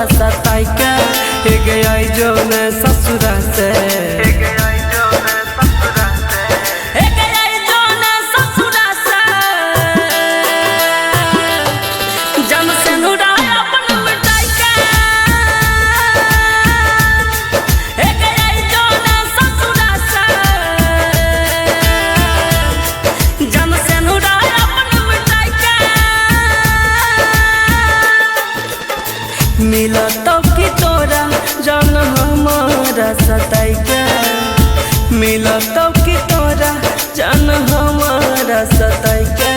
हमारा सताई के गया जो मैं ससुरा से मिला तब की तोरा जान हमारा सताई के मिला तब की तोरा जान हमारा सताई के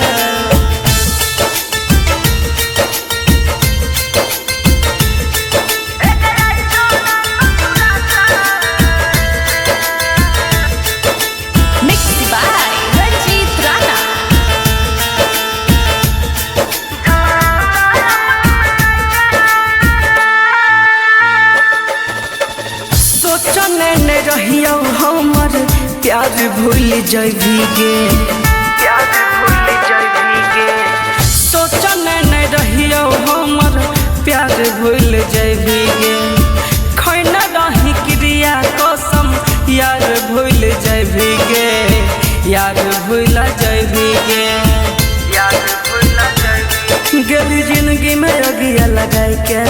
सोचने रहियो हमर प्यार भूल जइबीगे सोचने नहीं रहियो हमर प्यार भूल जइबीगे खैना रही क्रिया कसम यार भूल जइबीगे यार भूल जइबीगे गली जिंदगी में अगिया लगाई के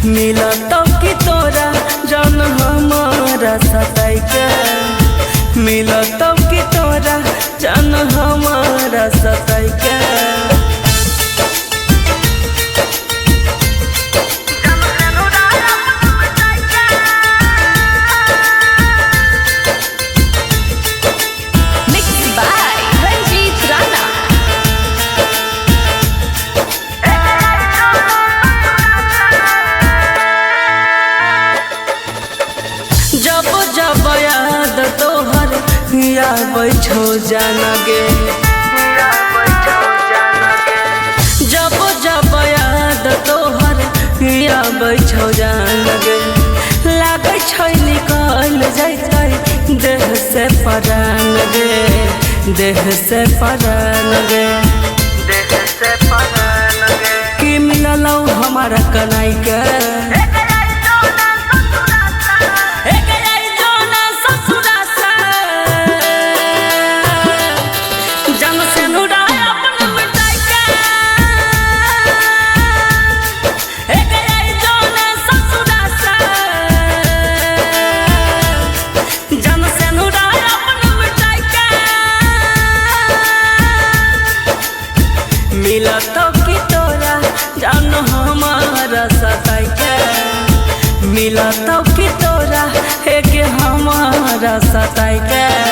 मिला तब की तोरा जान हमारा सताई के मिला तब की तोरा जान हमारा सताई के जब जब याद तोहर बैठो जाना गे जब जब याद तोहर बैठो जाना गे लागे छै निकल जैतै देह से परान गे देह से परान गे कि मिललौ हमारा कनाई के मिला तब की तोरा जान हमारा सताई के मिला तब की तोरा हमारा सताई के।